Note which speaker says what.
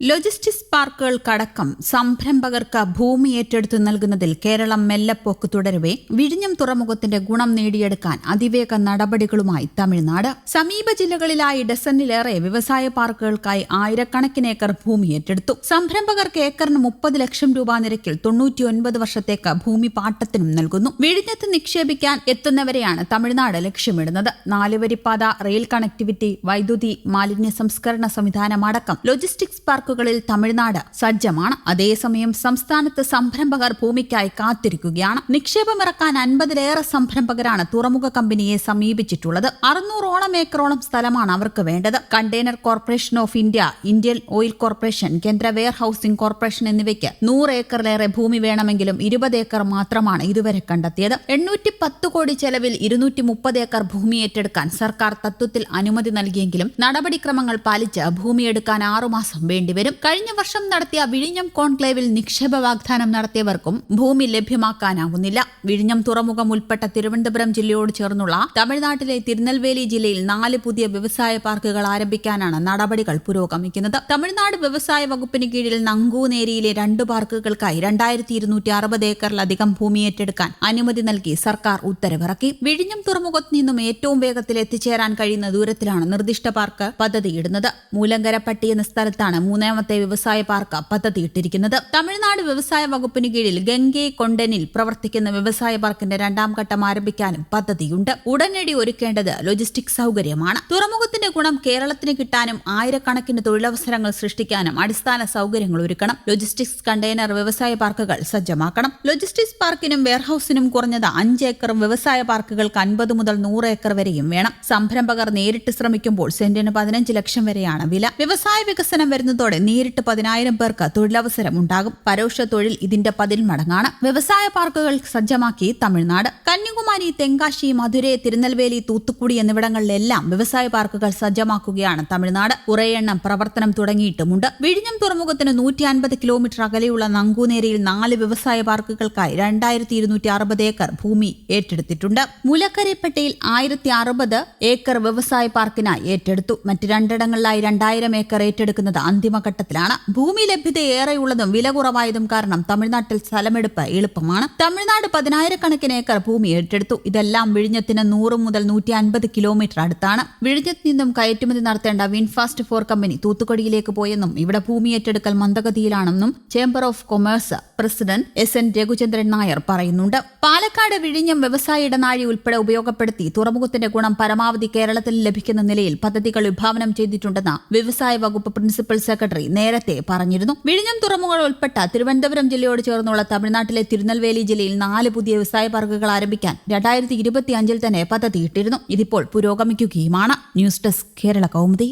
Speaker 1: Logistics പാർക്കുകൾക്കടക്കം സംരംഭകർക്ക് ഭൂമി ഏറ്റെടുത്തു നൽകുന്നതിൽ കേരളം മെല്ലെപ്പോക്ക് തുടരവെ വിഴിഞ്ഞം തുറമുഖത്തിന്റെ ഗുണം നേടിയെടുക്കാൻ അതിവേഗ നടപടികളുമായി തമിഴ്നാട്. സമീപ ജില്ലകളിലായി ഡസനിലേറെ വ്യവസായ പാർക്കുകൾക്കായി ആയിരക്കണക്കിന് ഏക്കർ ഭൂമി ഏറ്റെടുത്തു. സംരംഭകർക്ക് ഏക്കറിന് 30 ലക്ഷം രൂപ നിരക്കിൽ 99 വർഷത്തേക്ക് ഭൂമി പാട്ടത്തിനും നൽകുന്നു. വിഴിഞ്ഞത്ത് നിക്ഷേപിക്കാൻ എത്തുന്നവരെയാണ് തമിഴ്നാട് ലക്ഷ്യമിടുന്നത്. 4-വരിപ്പാത, റെയിൽ കണക്ടിവിറ്റി, വൈദ്യുതി, മാലിന്യ സംസ്കരണ സംവിധാനമടക്കം ലോജിസ്റ്റിക്സ് പാർക്ക് ിൽ തമിഴ്നാട് സജ്ജമാണ്. അതേസമയം സംസ്ഥാനത്ത് സംരംഭകർ ഭൂമിക്കായി കാത്തിരിക്കുകയാണ്. നിക്ഷേപമിറക്കാൻ 50-ലേറെ സംരംഭകരാണ് തുറമുഖ കമ്പനിയെ സമീപിച്ചിട്ടുള്ളത്. 600ഓളം ഏക്കറോളം സ്ഥലമാണ് അവർക്ക് വേണ്ടത്. Container corporation of India, Indian oil corporation, കേന്ദ്ര വെയർ ഹൌസിംഗ് കോർപ്പറേഷൻ എന്നിവയ്ക്ക് 100 ഏക്കറിലേറെ ഭൂമി വേണമെങ്കിലും 20 ഏക്കർ മാത്രമാണ് ഇതുവരെ കണ്ടെത്തിയത്. 810 കോടി ചെലവിൽ 230 ഏക്കർ ഭൂമി ഏറ്റെടുക്കാൻ സർക്കാർ തത്വത്തിൽ അനുമതി നൽകിയെങ്കിലും നടപടിക്രമങ്ങൾ പാലിച്ച് ഭൂമിയെടുക്കാൻ 6 മാസം വേണ്ടിവരും. കഴിഞ്ഞ വർഷം നടത്തിയ വിഴിഞ്ഞം കോൺക്ലേവിൽ നിക്ഷേപ വാഗ്ദാനം നടത്തിയവർക്കും ഭൂമി ലഭ്യമാക്കാനാവുന്നില്ല. വിഴിഞ്ഞം തുറമുഖം ഉൾപ്പെട്ട തിരുവനന്തപുരം ജില്ലയോട് ചേർന്നുള്ള തമിഴ്നാട്ടിലെ തിരുനെൽവേലി ജില്ലയിൽ 4 പുതിയ വ്യവസായ പാർക്കുകൾ ആരംഭിക്കാനാണ് നടപടികൾ പുരോഗമിക്കുന്നത്. തമിഴ്നാട് വ്യവസായ വകുപ്പിന് കീഴിൽ നങ്കൂനേരിയിലെ 2 പാർക്കുകൾക്കായി 2260 ഏക്കറിലധികം ഭൂമി ഏറ്റെടുക്കാൻ അനുമതി നൽകി സർക്കാർ ഉത്തരവിറക്കി. വിഴിഞ്ഞം തുറമുഖത്ത് നിന്നും ഏറ്റവും വേഗത്തിൽ എത്തിച്ചേരാൻ കഴിയുന്ന ദൂരത്തിലാണ് നിർദ്ദിഷ്ട പാർക്ക് പദ്ധതിയിടുന്നത്. മൂലങ്കരപ്പട്ടി എന്ന സ്ഥലത്താണ് 3ാമത്തെ വ്യവസായ പാർക്ക് പദ്ധതിയിട്ടിരിക്കുന്നത്. തമിഴ്നാട് വ്യവസായ വകുപ്പിന് കീഴിൽ ഗംഗെ കൊണ്ടനിൽ പ്രവർത്തിക്കുന്ന വ്യവസായ പാർക്കിന്റെ 2ാം ഘട്ടം ആരംഭിക്കാനും പദ്ധതിയുണ്ട്. ഉടനടി ഒരുക്കേണ്ടത് ലോജിസ്റ്റിക് സൗകര്യമാണ്. തുറമുഖത്തിന്റെ ഗുണം കേരളത്തിന് കിട്ടാനും ആയിരക്കണക്കിന് തൊഴിലവസരങ്ങൾ സൃഷ്ടിക്കാനും അടിസ്ഥാന സൗകര്യങ്ങൾ ഒരുക്കണം. ലോജിസ്റ്റിക്സ് കണ്ടെയ്നർ വ്യവസായ പാർക്കുകൾ സജ്ജമാക്കണം. ലോജിസ്റ്റിക്സ് പാർക്കിനും വെയർഹൌസിനും കുറഞ്ഞത് 5 ഏക്കറും വ്യവസായ പാർക്കുകൾക്ക് 50 മുതൽ 100 ഏക്കർ വരെയും വേണം. സംരംഭകർ നേരിട്ട് ശ്രമിക്കുമ്പോൾ സെന്റിന് 15 ലക്ഷം വരെയാണ് വില. വ്യവസായ വികസനം വരുന്നതോടെ നേരിട്ട് 10,000 പേർക്ക് തൊഴിലവസരം ഉണ്ടാകും. പരോക്ഷ തൊഴിൽ ഇതിന്റെ 10 മടങ്ങാണ്. വ്യവസായ പാർക്കുകൾ സജ്ജമാക്കി തമിഴ്നാട്. കന്യാകുമാരി, തെങ്കാശി, മധുരൈ, തിരുനെൽവേലി, തൂത്തുക്കുടി എന്നിവിടങ്ങളിലെല്ലാം വ്യവസായ പാർക്കുകൾ സജ്ജമാക്കുകയാണ് തമിഴ്നാട്. കുറെയെണ്ണം പ്രവർത്തനം തുടങ്ങിയിട്ടുമുണ്ട്. വിഴിഞ്ഞം തുറമുഖത്തിന് 150 കിലോമീറ്റർ അകലെയുള്ള നങ്കൂനേരിയിൽ 4 വ്യവസായ പാർക്കുകൾക്കായി 2260 ഏക്കർ ഭൂമി ഏറ്റെടുത്തിട്ടുണ്ട്. മുലക്കരപ്പേട്ടയിൽ 1060 ഏക്കർ വ്യവസായ പാർക്കിനായി ഏറ്റെടുത്തു. മറ്റ് 2ഇടങ്ങളിലായി 2000 ഏക്കർ ഏറ്റെടുക്കുന്നത് അന്തിമഘട്ടത്തിലാണ്. ഭൂമി ലഭ്യത ഏറെയുള്ളതും വില കുറവായതും കാരണം തമിഴ്നാട്ടിൽ സ്ഥലമെടുപ്പ് എളുപ്പമാണ്. തമിഴ്നാട് 10,000കണക്കിന് ഏക്കർ ഭൂമി ഏറ്റെടുത്തു. ഇതെല്ലാം വിഴിഞ്ഞത്തിന് 100 മുതൽ 150 കിലോമീറ്റർ അടുത്താണ്. വിഴിഞ്ഞത്ത് നിന്നും കയറ്റുമതി നടത്തേണ്ട വിൻഫാസ്റ്റ് 4 കമ്പനി തൂത്തുക്കുടിയിലേക്ക് പോയെന്നും ഇവിടെ ഭൂമി ഏറ്റെടുക്കൽ മന്ദഗതിയിലാണെന്നും chamber of commerce president SN Raghuchandran Nair പറയുന്നുണ്ട്. പാലക്കാട് വിഴിഞ്ഞം വ്യവസായ ഇടനാഴി ഉൾപ്പെടെ ഉപയോഗപ്പെടുത്തി തുറമുഖത്തിന്റെ ഗുണം പരമാവധി കേരളത്തിൽ ലഭിക്കുന്ന നിലയിൽ പദ്ധതികൾ വിഭാവനം ചെയ്തിട്ടുണ്ടെന്ന് വ്യവസായ വകുപ്പ് പ്രിൻസിപ്പൽ സെക്രട്ടറി നേരത്തെ പറഞ്ഞിരുന്നു. വിഴിഞ്ഞം തുറമുഖം ഉൾപ്പെട്ട തിരുവനന്തപുരം ജില്ലയോട് ചേർന്നുള്ള തമിഴ്നാട്ടിലെ തിരുനെൽവേലി ജില്ലയിൽ 4 പുതിയ വ്യവസായ പാർക്കുകൾ ആരംഭിക്കാൻ 2025 തന്നെ പദ്ധതിയിട്ടിരുന്നു. ഇതിപ്പോൾ പുരോഗമിക്കുകയുമാണ്. News desk Kerala Kaumudi.